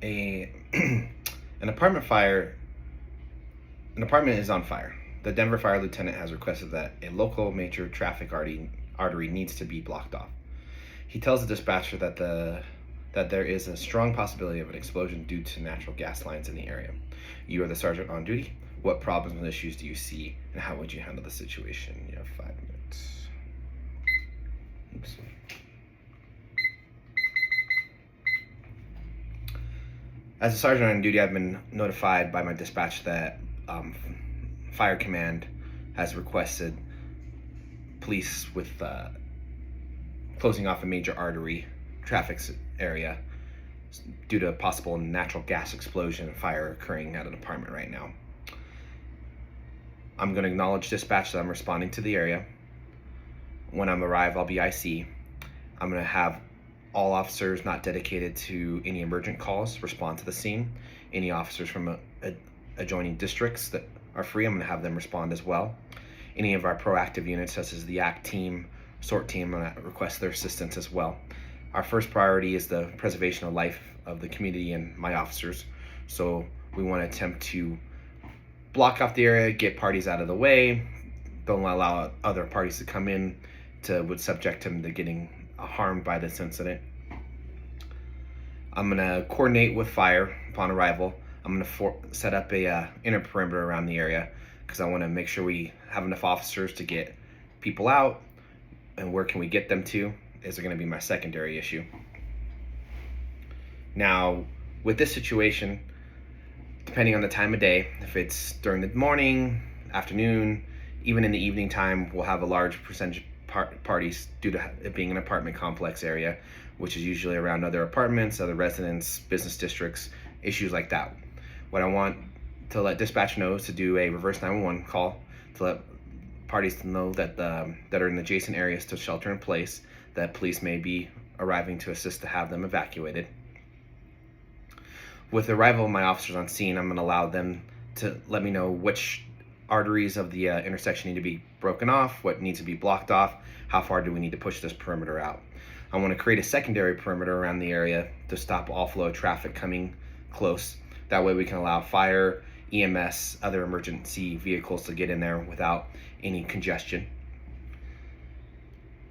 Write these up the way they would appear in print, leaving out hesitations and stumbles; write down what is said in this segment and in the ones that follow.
a an apartment fire. An apartment is on fire. The Denver Fire Lieutenant has requested that a local major traffic artery needs to be blocked off. He tells the dispatcher that there is a strong possibility of an explosion due to natural gas lines in the area. You are the sergeant on duty. What problems and issues do you see, and how would you handle the situation? You have 5 minutes. Oops. As a sergeant on duty, I've been notified by my dispatch that Fire Command has requested police with closing off a major artery traffic area due to a possible natural gas explosion and fire occurring at an apartment right now. I'm going to acknowledge dispatch that I'm responding to the area. When I'm arrived, I'll be IC. I'm going to have all officers not dedicated to any emergent calls respond to the scene. Any officers from adjoining districts that are free, I'm going to have them respond as well. Any of our proactive units, such as the ACT team, SORT team, I'm going to request their assistance as well. Our first priority is the preservation of life of the community and my officers. So we want to attempt to block off the area, get parties out of the way, don't allow other parties to come in would subject them to getting harmed by this incident. I'm going to coordinate with fire upon arrival. I'm going to set up a inner perimeter around the area because I want to make sure we have enough officers to get people out. And where can we get them to is going to be my secondary issue. Now, with this situation, depending on the time of day, if it's during the morning, afternoon, even in the evening time, we'll have a large percentage parties due to it being an apartment complex area, which is usually around other apartments, other residents, business districts, issues like that. What I want to let dispatch know is to do a reverse 911 call to let parties know that that are in adjacent areas to shelter in place, that police may be arriving to assist to have them evacuated. With the arrival of my officers on scene, I'm going to allow them to let me know which arteries of the intersection need to be broken off, what needs to be blocked off, how far do we need to push this perimeter out. I want to create a secondary perimeter around the area to stop all flow of traffic coming close. That way we can allow fire, EMS, other emergency vehicles to get in there without any congestion.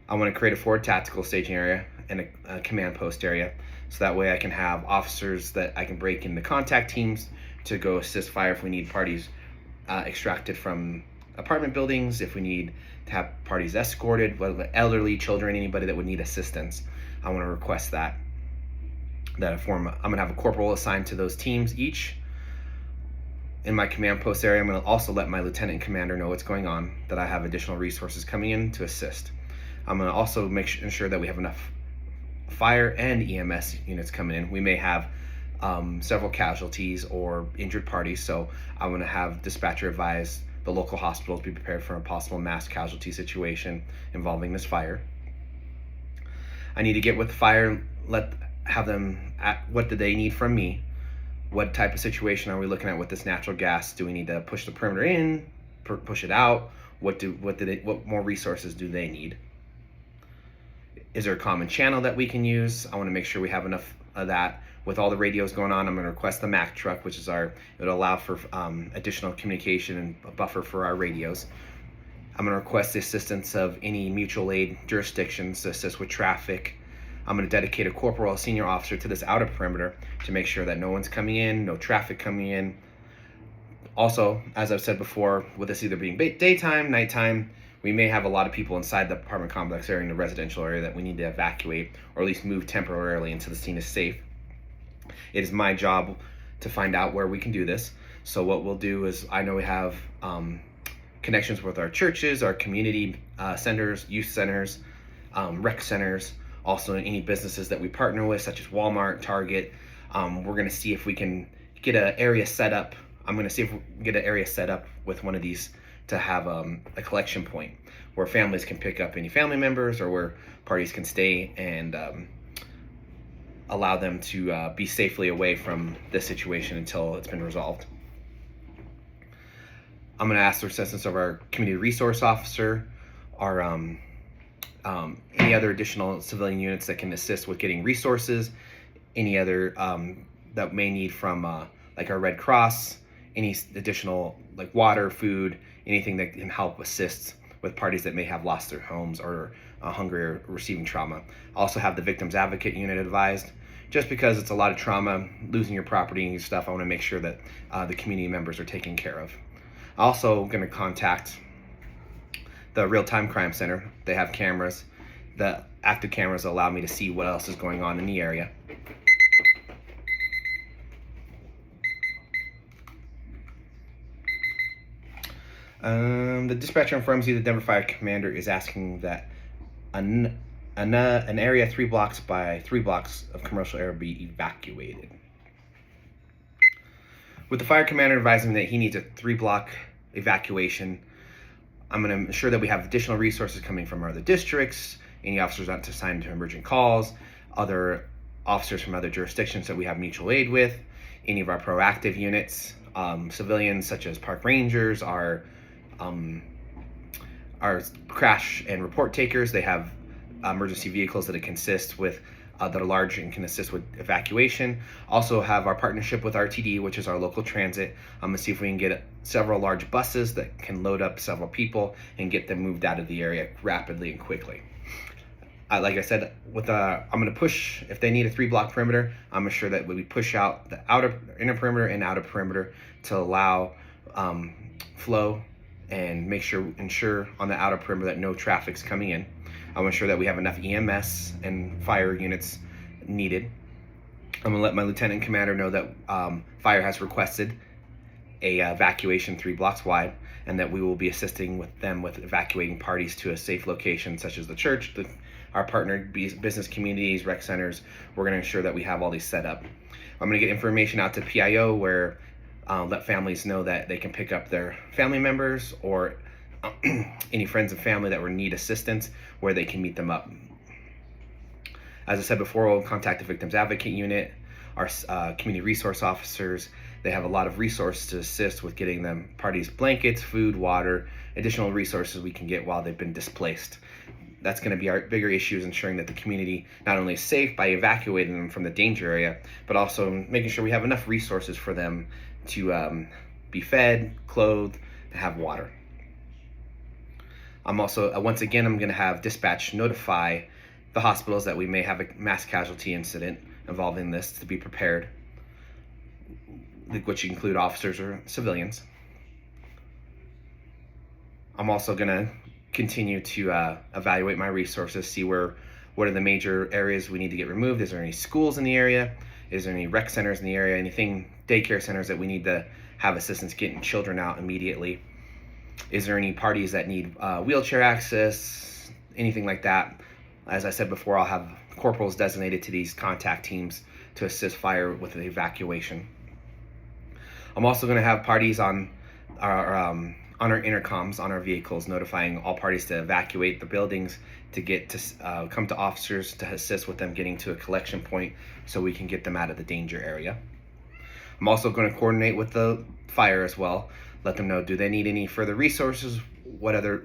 I want to create a forward tactical staging area and a command post area, so that way I can have officers that I can break into contact teams to go assist fire if we need parties extracted from apartment buildings, if we need to have parties escorted, whether elderly, children, anybody that would need assistance. I want to request that I'm going to have a corporal assigned to those teams each. In my command post area, I'm going to also let my lieutenant and commander know what's going on, that I have additional resources coming in to assist. I'm going to also ensure that we have enough fire and EMS units coming in. We may have several casualties or injured parties, so I'm going to have dispatcher advise the local hospitals be prepared for a possible mass casualty situation involving this fire. I need to get with the fire, have them what do they need from me? What type of situation are we looking at with this natural gas? Do we need to push the perimeter in, push it out? What more resources do they need? Is there a common channel that we can use? I want to make sure we have enough of that. With all the radios going on, I'm going to request the Mac truck, which is it'll allow for additional communication and a buffer for our radios. I'm going to request the assistance of any mutual aid jurisdictions to assist with traffic. I'm going to dedicate a corporal, a senior officer to this outer perimeter to make sure that no one's coming in, no traffic coming in. Also, as I've said before, with this either being daytime, nighttime, we may have a lot of people inside the apartment complex area in the residential area that we need to evacuate or at least move temporarily until the scene is safe. It is my job to find out where we can do this. So what we'll do is, I know we have connections with our churches, our community centers, youth centers, rec centers, also any businesses that we partner with, such as Walmart, Target. We're going to see if we can get an area set up. I'm going to see if we can get an area set up with one of these to have a collection point where families can pick up any family members, or where parties can stay and allow them to be safely away from this situation until it's been resolved. I'm going to ask the assistance of our community resource officer, our any other additional civilian units that can assist with getting resources, any other that may need from like our Red Cross, any additional like water, food, anything that can help assist with parties that may have lost their homes or hungry or receiving trauma. Also have the Victims Advocate Unit advised. Just because it's a lot of trauma, losing your property and your stuff, I want to make sure that the community members are taken care of. Also going to contact the Real-Time Crime Center. They have cameras. The active cameras allow me to see what else is going on in the area. The dispatcher informs you the Denver Fire Commander is asking that an area 3 blocks by 3 blocks of commercial area be evacuated. With the fire commander advising that he needs a 3-block evacuation, I'm going to ensure that we have additional resources coming from our other districts, any officers not assigned to emergent calls, other officers from other jurisdictions that we have mutual aid with, any of our proactive units, civilians such as park rangers, our crash and report takers. They have emergency vehicles that consist with that are large and can assist with evacuation. Also have our partnership with RTD, which is our local transit. I'm gonna see if we can get several large buses that can load up several people and get them moved out of the area rapidly and quickly. Like I said, I'm gonna push, if they need a 3-block perimeter, I'm gonna sure that we push out the inner perimeter and outer perimeter to allow flow and ensure on the outer perimeter that no traffic's coming in. I want to ensure that we have enough EMS and fire units needed. I'm going to let my lieutenant commander know that fire has requested a evacuation 3 blocks wide, and that we will be assisting with them with evacuating parties to a safe location such as the church, our partner business communities, rec centers. We're going to ensure that we have all these set up. I'm going to get information out to PIO where let families know that they can pick up their family members or any friends and family that would need assistance where they can meet them up. As I said before, we'll contact the Victims Advocate Unit, our community resource officers. They have a lot of resources to assist with getting them parties blankets, food, water, additional resources we can get while they've been displaced. That's going to be our bigger issue, is ensuring that the community not only is safe by evacuating them from the danger area, but also making sure we have enough resources for them to be fed, clothed, to have water. I'm also, once again, I'm going to have dispatch notify the hospitals that we may have a mass casualty incident involving this to be prepared, which include officers or civilians. I'm also going to continue to evaluate my resources, see what are the major areas we need to get removed. Is there any schools in the area? Is there any rec centers in the area? Anything, daycare centers that we need to have assistance getting children out immediately? Is there any parties that need wheelchair access? Anything like that? As I said before, I'll have corporals designated to these contact teams to assist fire with the evacuation. I'm also going to have parties on our intercoms on our vehicles, notifying all parties to evacuate the buildings, to get to come to officers to assist with them getting to a collection point so we can get them out of the danger area. I'm also going to coordinate with the fire as well, let them know, do they need any further resources, what other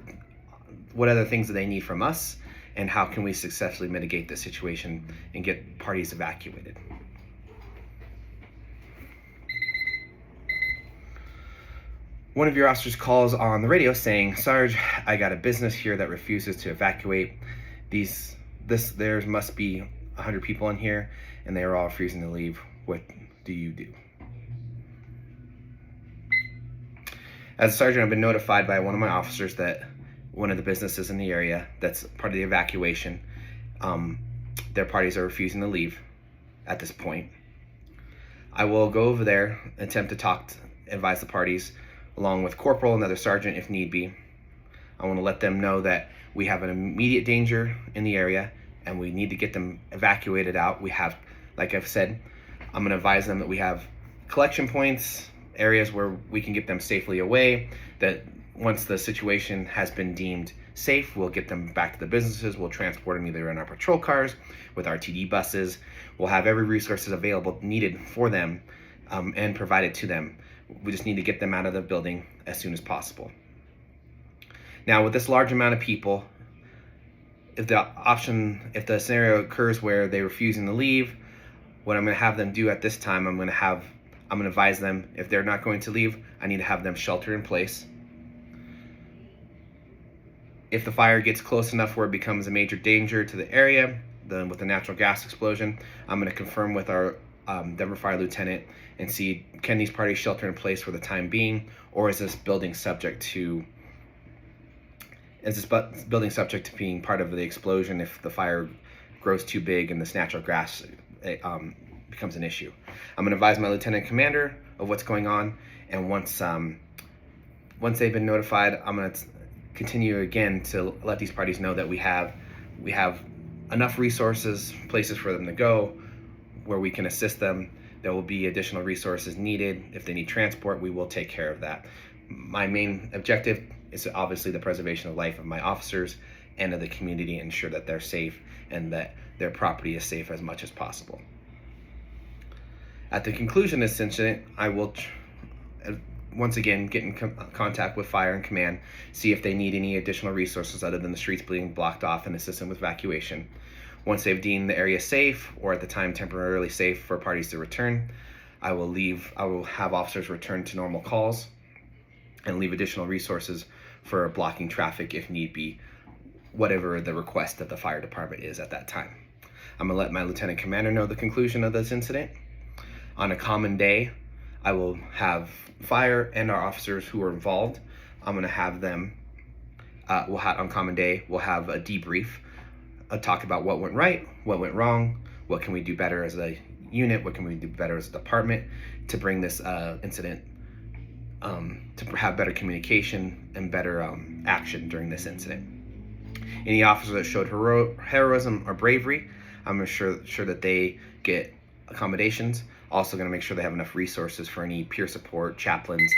things do they need from us, and how can we successfully mitigate the situation and get parties evacuated. One of your officers calls on the radio saying, "Sarge, I got a business here that refuses to evacuate. There must be 100 people in here, and they are all refusing to leave. What do you do?" As a sergeant, I've been notified by one of my officers that one of the businesses in the area that's part of the evacuation, their parties are refusing to leave at this point. I will go over there, attempt to advise the parties, along with corporal and another sergeant if need be. I want to let them know that we have an immediate danger in the area and we need to get them evacuated out. We have, like I've said, I'm going to advise them that we have collection points, areas where we can get them safely away, that once the situation has been deemed safe, we'll get them back to the businesses. We'll transport them either in our patrol cars, with RTD buses. We'll have every resources available needed for them and provided to them. We just need to get them out of the building as soon as possible. Now, with this large amount of people, if the scenario occurs where they're refusing to leave, What I'm going to have them do at this time, I'm going to advise them, if they're not going to leave, I need to have them shelter in place. If the fire gets close enough where it becomes a major danger to the area, then with the natural gas explosion, I'm going to confirm with our Denver Fire Lieutenant and see, can these parties shelter in place for the time being, or is this building subject to being part of the explosion if the fire grows too big and this natural gas becomes an issue. I'm going to advise my lieutenant commander of what's going on, and once they've been notified, I'm going to continue again to let these parties know that we have enough resources, places for them to go, where we can assist them. There will be additional resources needed. If they need transport, we will take care of that. My main objective is obviously the preservation of life of my officers and of the community, and ensure that they're safe and that their property is safe as much as possible. At the conclusion of this incident, I will once again get in contact with fire and command, see if they need any additional resources other than the streets being blocked off, and assist them with evacuation. Once they've deemed the area safe, or at the time temporarily safe for parties to return, I will have officers return to normal calls and leave additional resources for blocking traffic if need be, whatever the request that the fire department is at that time. I'm going to let my lieutenant commander know the conclusion of this incident. On a common day, I will have fire and our officers who are involved. I'm going to have them, on common day, we'll have a debrief, talk about what went right, what went wrong, what can we do better as a unit, what can we do better as a department to bring this incident, to have better communication and better action during this incident. Any officer that showed heroism or bravery, I'm sure that they get accommodations. Also going to make sure they have enough resources for any peer support, chaplains,